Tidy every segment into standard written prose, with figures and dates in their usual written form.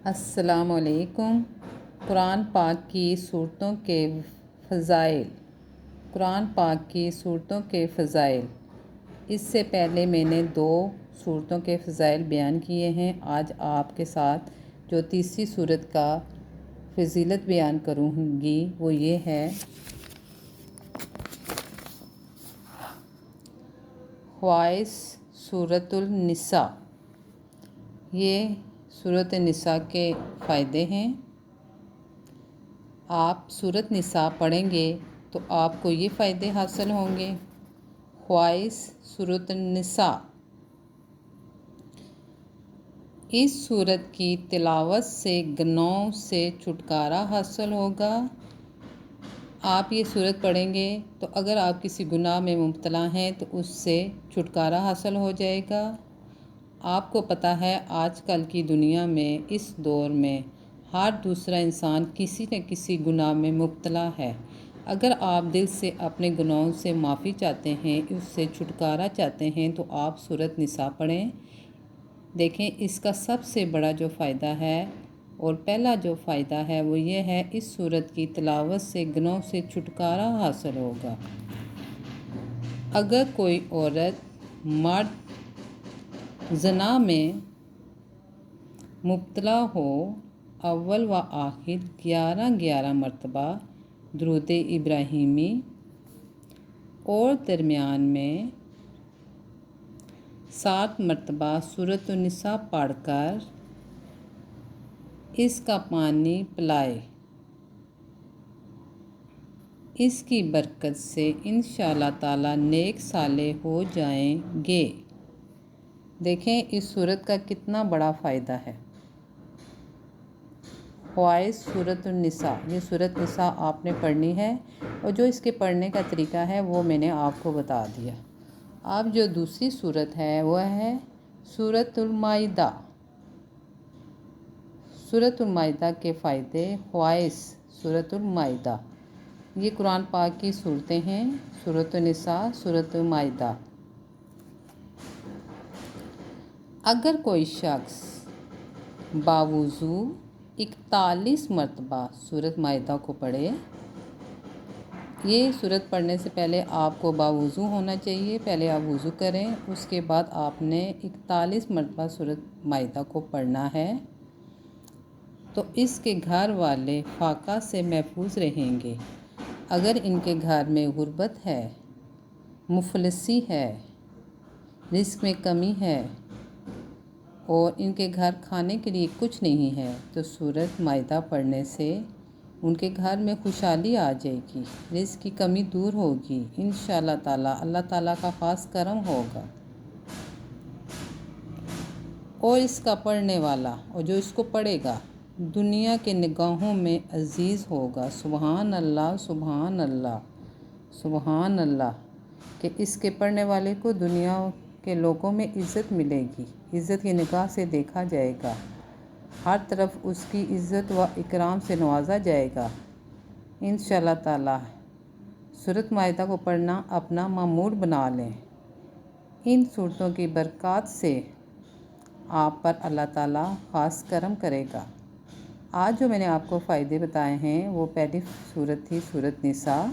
السلام علیکم۔ قرآن پاک کی صورتوں کے فضائل۔ قرآن پاک کی صورتوں کے فضائل۔ اس سے پہلے میں نے 2 صورتوں کے فضائل بیان کیے ہیں۔ آج آپ کے ساتھ جو تیسری صورت کا فضیلت بیان کروں گی وہ یہ ہے، خواص سورۃ النساء۔ یہ سورۃ النساء کے فائدے ہیں۔ آپ سورۃ نساء پڑھیں گے تو آپ کو یہ فائدے حاصل ہوں گے۔ خواص سورۃ النساء۔ اس سورت کی تلاوت سے گناہوں سے چھٹکارا حاصل ہوگا۔ آپ یہ سورت پڑھیں گے تو اگر آپ کسی گناہ میں مبتلا ہیں تو اس سے چھٹکارا حاصل ہو جائے گا۔ آپ کو پتہ ہے آج کل کی دنیا میں، اس دور میں ہر دوسرا انسان کسی نہ کسی گناہ میں مبتلا ہے۔ اگر آپ دل سے اپنے گناہوں سے معافی چاہتے ہیں، اس سے چھٹکارا چاہتے ہیں تو آپ سورۃ نساء پڑھیں۔ دیکھیں اس کا سب سے بڑا جو فائدہ ہے اور پہلا جو فائدہ ہے وہ یہ ہے، اس سورت کی تلاوت سے گناہوں سے چھٹکارا حاصل ہوگا۔ اگر کوئی عورت مرد زنا میں مبتلا ہو، اول و آخر 11 مرتبہ درود ابراہیمی اور درمیان میں 7 مرتبہ سورۃ النساء پڑھ کر اس کا پانی پلائے، اس کی برکت سے انشاءاللہ تعالی نیک صالح ہو جائیں گے۔ دیکھیں اس سورت کا کتنا بڑا فائدہ ہے۔ خواص سورۃ النساء۔ یہ سورۃ نساء آپ نے پڑھنی ہے، اور جو اس کے پڑھنے کا طریقہ ہے وہ میں نے آپ کو بتا دیا۔ اب جو دوسری سورت ہے وہ ہے سورۃ المائدہ۔ سورۃ المائدہ کے فائدے۔ خواص سورۃ المائدہ۔ یہ قرآن پاک کی صورتیں ہیں، سورۃ النساء، سورۃ المائدہ۔ اگر کوئی شخص باوضو 41 مرتبہ سورۃ مائدہ کو پڑھے، یہ سورت پڑھنے سے پہلے آپ کو باوضو ہونا چاہیے۔ پہلے آپ وضو کریں، اس کے بعد آپ نے 41 مرتبہ سورۃ مائدہ کو پڑھنا ہے، تو اس کے گھر والے فاقہ سے محفوظ رہیں گے۔ اگر ان کے گھر میں غربت ہے، مفلسی ہے، رزق میں کمی ہے اور ان کے گھر کھانے کے لیے کچھ نہیں ہے، تو سورۃ مائدہ پڑھنے سے ان کے گھر میں خوشحالی آ جائے گی، رزق کی کمی دور ہوگی انشاءاللہ تعالی۔ اللہ تعالیٰ کا خاص کرم ہوگا، اور اس کا پڑھنے والا اور جو اس کو پڑھے گا دنیا کے نگاہوں میں عزیز ہوگا۔ سبحان اللہ، سبحان اللہ، سبحان اللہ، کہ اس کے پڑھنے والے کو دنیا کے لوگوں میں عزت ملے گی، عزت کی نگاہ سے دیکھا جائے گا، ہر طرف اس کی عزت و اکرام سے نوازا جائے گا انشاءاللہ تعالی۔ سورۃ مائدہ کو پڑھنا اپنا معمول بنا لیں۔ ان صورتوں کی برکات سے آپ پر اللہ تعالیٰ خاص کرم کرے گا۔ آج جو میں نے آپ کو فائدے بتائے ہیں، وہ پہلی صورت تھی سورۃ نساء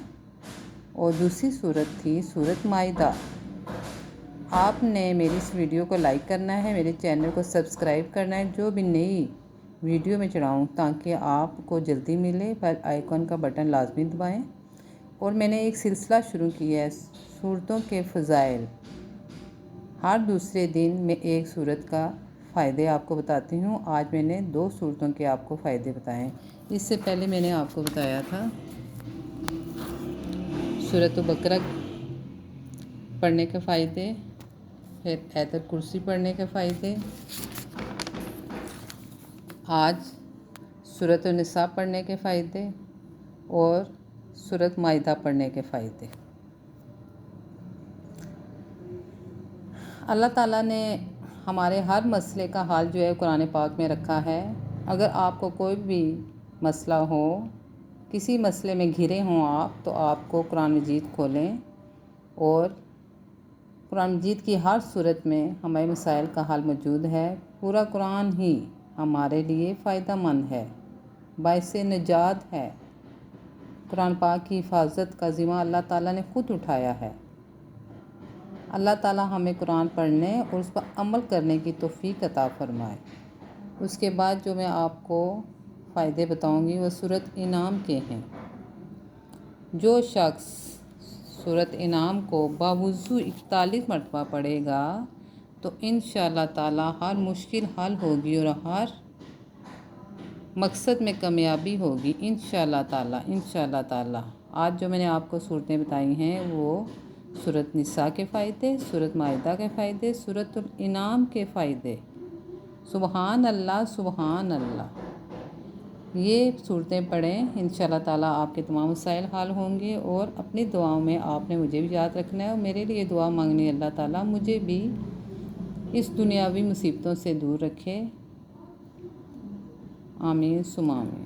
اور دوسری صورت تھی سورۃ مائدہ۔ آپ نے میری اس ویڈیو کو لائک کرنا ہے، میرے چینل کو سبسکرائب کرنا ہے، جو بھی نئی ویڈیو میں چڑھاؤں تاکہ آپ کو جلدی ملے، بیل آئیکن کا بٹن لازمی دبائیں۔ اور میں نے ایک سلسلہ شروع کیا ہے صورتوں کے فضائل۔ ہر دوسرے دن میں ایک صورت کا فائدے آپ کو بتاتی ہوں۔ آج میں نے 2 صورتوں کے آپ کو فائدے بتائے ہیں۔ اس سے پہلے میں نے آپ کو بتایا تھا سورۃ بقرہ پڑھنے کے فائدے، پھر آیت الکرسی پڑھنے کے فائدے۔ آج سورۃ النساء پڑھنے کے فائدے اور سورۃ مائدہ پڑھنے کے فائدے۔ اللہ تعالیٰ نے ہمارے ہر مسئلے کا حل جو ہے قرآن پاک میں رکھا ہے۔ اگر آپ کو کوئی بھی مسئلہ ہو، کسی مسئلے میں گھرے ہوں آپ، تو آپ کو قرآن مجید کھولیں، اور قرآن مجید کی ہر صورت میں ہمارے مسائل کا حل موجود ہے۔ پورا قرآن ہی ہمارے لیے فائدہ مند ہے، باعث نجات ہے۔ قرآن پاک کی حفاظت کا ذمہ اللہ تعالیٰ نے خود اٹھایا ہے۔ اللہ تعالیٰ ہمیں قرآن پڑھنے اور اس پر عمل کرنے کی توفیق عطا فرمائے۔ اس کے بعد جو میں آپ کو فائدے بتاؤں گی وہ سورۃ انعام کے ہیں۔ جو شخص سورۃ انعام کو باوضو 41 مرتبہ پڑھے گا تو انشاءاللہ تعالیٰ ہر مشکل حل ہوگی اور ہر مقصد میں کامیابی ہوگی انشاءاللہ تعالیٰ۔ آج جو میں نے آپ کو صورتیں بتائی ہیں وہ سورۃ نساء کے فائدے، سورۃ مائدہ کے فائدے، سورۃ الانعام کے فائدے۔ سبحان اللہ سبحان اللہ۔ یہ صورتیں پڑھیں، انشاءاللہ تعالیٰ آپ کے تمام مسائل حل ہوں گے، اور اپنی دعاؤں میں آپ نے مجھے بھی یاد رکھنا ہے اور میرے لیے دعا مانگنی ہے اللہ تعالیٰ مجھے بھی اس دنیاوی مصیبتوں سے دور رکھے۔ آمین ثم آمین۔